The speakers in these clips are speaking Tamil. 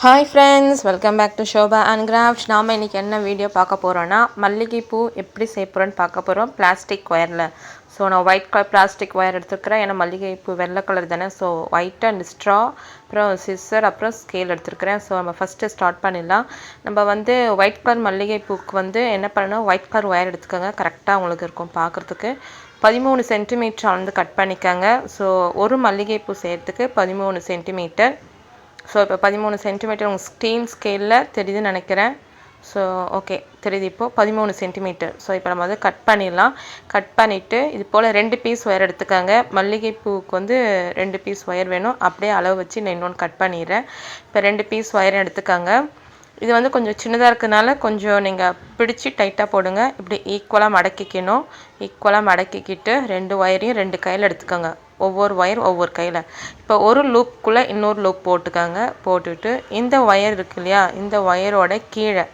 Hi friends, welcome back to Shobha and crafts. நாம் இன்றைக்கி என்ன வீடியோ பார்க்க போகிறோன்னா, மல்லிகைப்பூ எப்படி செய்ய போகிறோன்னு பார்க்க போகிறோம் பிளாஸ்டிக் ஒயரில். ஸோ நான் ஒயிட் கலர் பிளாஸ்டிக் ஒயர் எடுத்துருக்கிறேன். ஏன்னா மல்லிகைப்பூ வெள்ளை கலர் தானே. ஸோ ஒயிட் அண்ட் ஸ்ட்ரா, அப்புறம் சிஸ்ஸர், அப்புறம் ஸ்கேல் எடுத்துருக்கிறேன். ஸோ நம்ம ஃபஸ்ட்டு ஸ்டார்ட் பண்ணிடலாம். நம்ம வந்து ஒயிட் கலர் மல்லிகைப்பூக்கு வந்து என்ன பண்ணணும், ஒயிட் கலர் ஒயர் எடுத்துக்கோங்க. கரெக்டாக உங்களுக்கு இருக்கும் பார்க்குறதுக்கு. 13 சென்டிமீட்டர் வந்து கட் பண்ணிக்கோங்க. ஸோ ஒரு மல்லிகைப்பூ செய்கிறதுக்கு 13 சென்டிமீட்டர். ஸோ இப்போ 13 சென்டிமீட்டர் உங்கள் ஸ்கேலில் தெரியுதுன்னு நினைக்கிறேன். ஸோ ஓகே, தெரியுது இப்போது 13 சென்டிமீட்டர். ஸோ இப்போ நம்ம வந்து கட் பண்ணிடலாம். கட் பண்ணிவிட்டு இது போல் 2 பீஸ் ஒயர் எடுத்துக்காங்க. மல்லிகைப்பூவுக்கு வந்து 2 பீஸ் ஒயர் வேணும். அப்படியே அளவு வச்சு நான் இன்னொன்று கட் பண்ணிடுறேன். இப்போ 2 பீஸ் ஒயர் எடுத்துக்காங்க. இது வந்து கொஞ்சம் சின்னதாக இருக்கிறதுனால கொஞ்சம் நீங்கள் பிடிச்சி டைட்டாக போடுங்க. இப்படி ஈக்குவலாக மடக்கிக்கணும். ஈக்குவலாக மடக்கிக்கிட்டு 2 ஒயரையும் 2 கையில் எடுத்துக்கோங்க. ஒவ்வொரு ஒயர் ஒவ்வொரு கையில். இப்போ ஒரு லூப்புக்குள்ளே இன்னொரு லூப் போட்டுக்காங்க. போட்டுட்டு இந்த ஒயர் இருக்கு இல்லையா, இந்த ஒயரோட கீழே,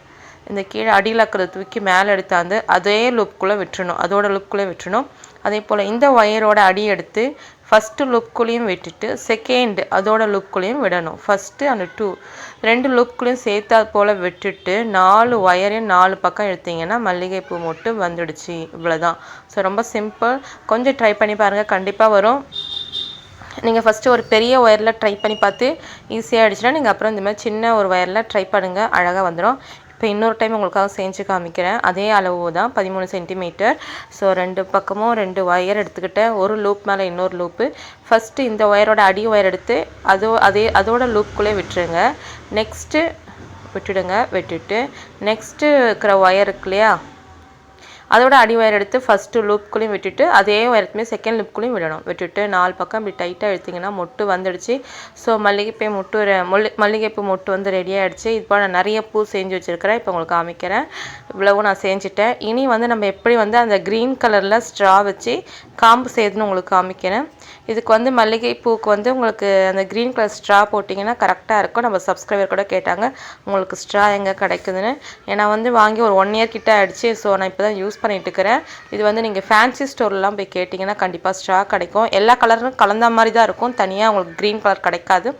இந்த கீழே அடியில் இருக்கிறத தூக்கி மேலே எடுத்தாந்து அதே லூப்புக்குள்ளே விட்டுறணும். அதோட லூப்புக்குள்ளே விட்டுறணும். அதே போல் இந்த ஒயரோட அடி எடுத்து ஃபஸ்ட்டு லூப்புக்குள்ளேயும் விட்டுட்டு செகண்ட் அதோட லூப்புக்குள்ளேயும் விடணும். ஃபஸ்ட்டு அந்த 2 லூப்புக்குள்ளேயும் சேர்த்தா போல் விட்டுட்டு 4 ஒயரையும் 4 பக்கம் எடுத்திங்கன்னா மல்லிகைப்பூ மொட்டு வந்துடுச்சு. இவ்வளோதான். ஸோ ரொம்ப சிம்பிள். கொஞ்சம் ட்ரை பண்ணி பாருங்கள், கண்டிப்பாக வரும். நீங்கள் ஃபஸ்ட்டு ஒரு பெரிய ஒயரில் ட்ரை பண்ணி பார்த்து ஈஸியாக ஆகிடுச்சுன்னா நீங்கள் அப்புறம் இந்த மாதிரி சின்ன ஒரு ஒயரில் ட்ரை பண்ணுங்கள், அழகாக வந்துடும். இப்போ இன்னொரு டைம் உங்களுக்காக செஞ்சு காமிக்கிறேன். அதே அளவு தான் 13 சென்டிமீட்டர். ஸோ 2 பக்கமும் 2 ஒயர் எடுத்துக்கிட்டேன். ஒரு லூப் மேலே இன்னொரு லூப்பு. ஃபஸ்ட்டு இந்த ஒயரோட அடி ஒயர் எடுத்து அதோட லூப்புக்குள்ளே விட்டுருங்க. நெக்ஸ்ட்டு விட்டுட்டு நெக்ஸ்ட்டு இருக்கிற ஒயர் இருக்கு இல்லையா, அதோட அடி ஒயர் எடுத்து ஃபஸ்ட்டு லூப்புக்குள்ளேயும் விட்டுட்டு அதே ஒயருக்குமே செகண்ட் லூப்புக்குள்ளேயும் விட்டுட்டு 4 பக்கம் இப்படி டைட்டாக எடுத்திங்கன்னா மொட்டு வந்துடுச்சு. ஸோ மல்லிகைப்பூ மொட்டு வந்து ரெடி ஆகிடுச்சு. இது போல் நான் நிறைய பூ செஞ்சு வச்சுருக்கிறேன். இப்போ உங்களுக்கு காமிக்கிறேன். இவ்வளவும் நான் செஞ்சுட்டேன். இனி வந்து நம்ம எப்படி வந்து அந்த க்ரீன் கலரில் ஸ்ட்ரா வச்சு காம்பு செய்யுதுன்னு உங்களுக்கு காமிக்கிறேன். இதுக்கு வந்து மல்லிகைப்பூக்கு வந்து உங்களுக்கு அந்த க்ரீன் கலர் ஸ்ட்ரா போட்டிங்கன்னா கரெக்டாக இருக்கும். நம்ம சப்ஸ்கிரைபர் கூட கேட்டாங்க உங்களுக்கு ஸ்ட்ரா எங்கே கிடைக்குதுன்னு. ஏன்னா வந்து வாங்கி ஒரு 1 இயர் கிட்ட ஆகிடுச்சு. ஸோ நான் இப்போ தான் யூஸ் பண்ணிட்டு இருக்கிறேன். இது வந்து நீங்கள் ஃபேன்சி ஸ்டோர்லாம் போய் கேட்டிங்கன்னா கண்டிப்பாக ஸ்ட்ரா கிடைக்கும். எல்லா கலரும் கலந்த மாதிரி தான் இருக்கும். தனியாக உங்களுக்கு க்ரீன் கலர் கிடைக்காது.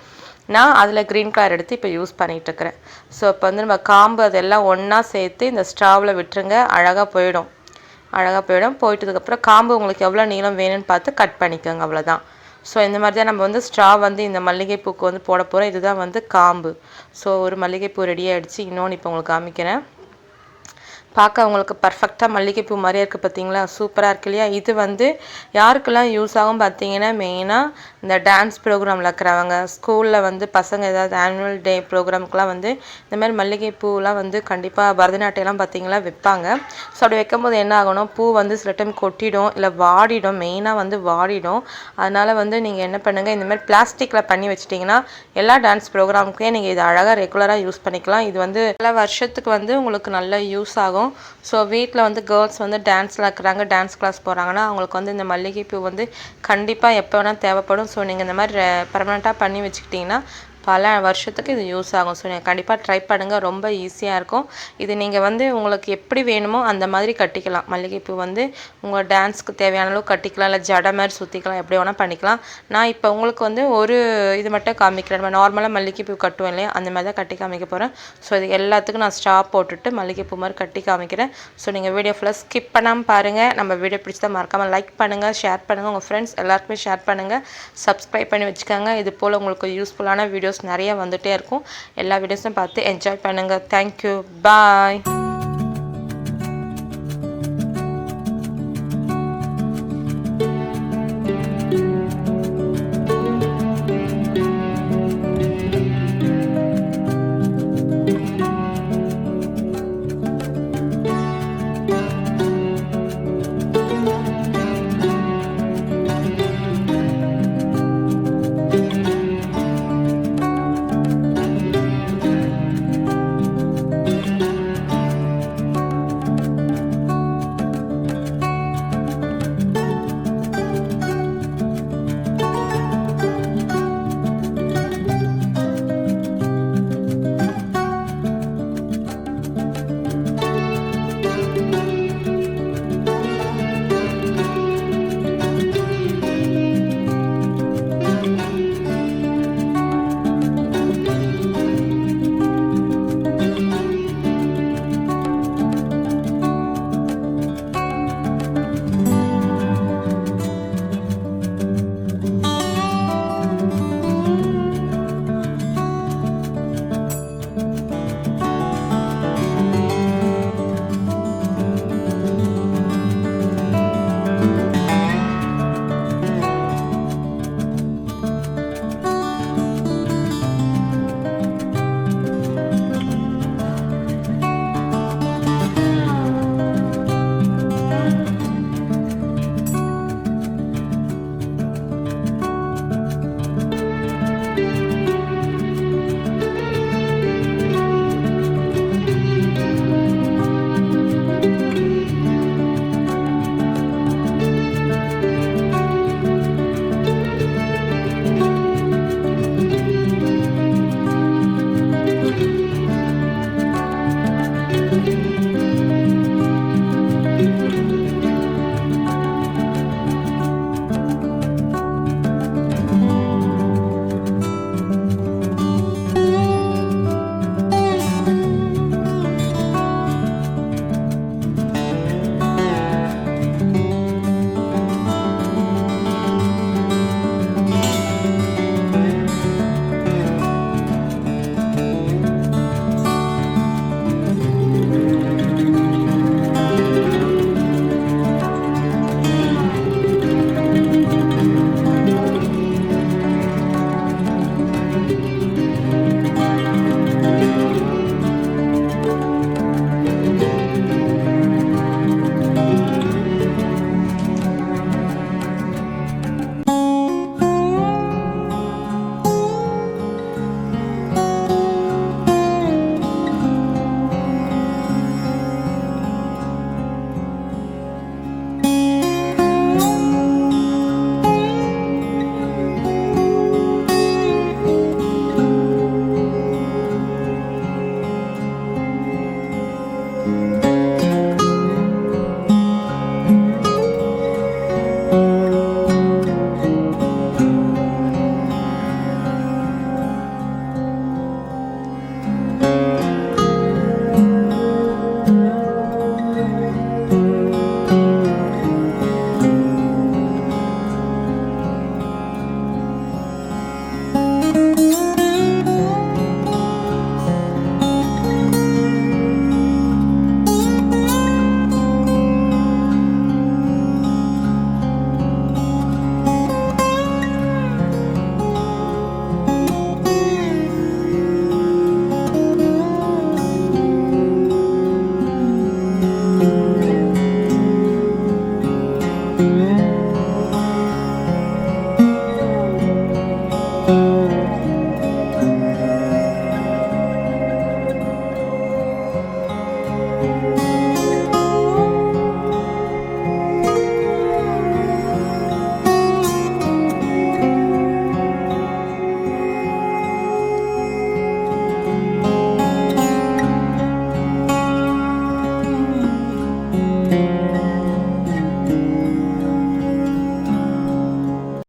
நான் அதில் க்ரீன் கலர் எடுத்து இப்போ யூஸ் பண்ணிகிட்ருக்கிறேன். ஸோ இப்போ வந்து நம்ம காம்பு அதெல்லாம் ஒன்றா சேர்த்து இந்த ஸ்ட்ராவில் விட்டுருங்க. அழகாக போயிடும். போயிட்டதுக்கப்புறம் காம்பு உங்களுக்கு எவ்வளோ நீளம் வேணும்னு பார்த்து கட் பண்ணிக்கோங்க. அவ்வளோதான். ஸோ இந்த மாதிரி தான் நம்ம வந்து ஸ்ட்ரா வந்து இந்த மல்லிகைப்பூக்கு வந்து போட போகிறோம். இதுதான் வந்து காம்பு. ஸோ ஒரு மல்லிகைப்பூ ரெடி ஆகிடுச்சு. இன்னொன்று இப்போ உங்களுக்கு காமிக்கிறேன். பார்க்க உங்களுக்கு பர்ஃபெக்டாக மல்லிகைப்பூ மாதிரியே இருக்குது பார்த்தீங்களா, சூப்பராக இருக்கு இல்லையா. இது வந்து யாருக்கெல்லாம் யூஸ் ஆகும் பார்த்தீங்கன்னா, மெயினாக இந்த டான்ஸ் ப்ரோக்ராமில் இருக்கிறவங்க, ஸ்கூலில் வந்து பசங்க ஏதாவது ஆனுவல் டே ப்ரோக்ராமுக்கெலாம் வந்து இந்த மாதிரி மல்லிகைப்பூலாம் வந்து கண்டிப்பாக பரதநாட்டியம்லாம் பார்த்தீங்களா வைப்பாங்க. ஸோ அப்படி வைக்கும்போது என்ன ஆகணும், பூ வந்து சில டைம் கொட்டிடும், இல்லை வாடிடும். மெயினாக வந்து வாடிடும். அதனால் வந்து நீங்கள் என்ன பண்ணுங்கள், இந்த மாதிரி பிளாஸ்டிக்கில் பண்ணி வச்சிட்டிங்கன்னா எல்லா டான்ஸ் ப்ரோக்ராமுக்கே நீங்கள் இதை அழகாக ரெகுலராக யூஸ் பண்ணிக்கலாம். இது வந்து பல வருஷத்துக்கு வந்து உங்களுக்கு நல்ல யூஸ் ஆகும். ஸோ வீட்டில் வந்து கேர்ள்ஸ் வந்து டான்ஸில் இருக்கிறாங்க, டான்ஸ் கிளாஸ் போகிறாங்கன்னா அவங்களுக்கு வந்து இந்த மல்லிகைப்பூ வந்து கண்டிப்பாக எப்போ வேணால் தேவைப்படும். ஸோ நீங்கள் இந்த மாதிரி பர்மனெண்ட்டாக பண்ணி வச்சுக்கிட்டிங்கன்னா பல வருஷத்துக்கு இது யூஸ் ஆகும். ஸோ நீங்கள் கண்டிப்பாக ட்ரை பண்ணுங்கள். ரொம்ப ஈஸியாக இருக்கும். இது நீங்கள் வந்து உங்களுக்கு எப்படி வேணுமோ அந்த மாதிரி கட்டிக்கலாம். மல்லிகைப்பூ வந்து உங்கள் டான்ஸ்க்கு தேவையான அளவு கட்டிக்கலாம், இல்லை ஜடை மாதிரி சுற்றிக்கலாம், எப்படி வேணால் பண்ணிக்கலாம். நான் இப்போ உங்களுக்கு வந்து ஒரு இது மட்டும் காமிக்கிறேன். நம்ம நார்மலாக மல்லிகைப்பூ கட்டுவோம் இல்லையா, அந்த மாதிரி தான் கட்டி காமிக்க போகிறேன். ஸோ இது எல்லாத்துக்கும் நான் ஸ்டாப் போட்டுட்டு மல்லிகைப்பூ மாதிரி கட்டி காமிக்கிறேன். ஸோ நீங்கள் வீடியோ ஃபுல்லாக ஸ்கிப் பண்ணாமல் பாருங்கள். நம்ம வீடியோ பிடிச்சா மறக்காமல் லைக் பண்ணுங்கள், ஷேர் பண்ணுங்கள், உங்கள் ஃப்ரெண்ட்ஸ் எல்லாருக்குமே ஷேர் பண்ணுங்கள், சப்ஸ்கிரைப் பண்ணி வச்சுக்கோங்க. இது போல் உங்களுக்கு யூஸ்ஃபுல்லான வீடியோஸ் நிறைய வந்துகிட்டே இருக்கும். எல்லா வீடியோஸும் பார்த்து என்ஜாய் பண்ணுங்கள். தேங்க்யூ, பாய்.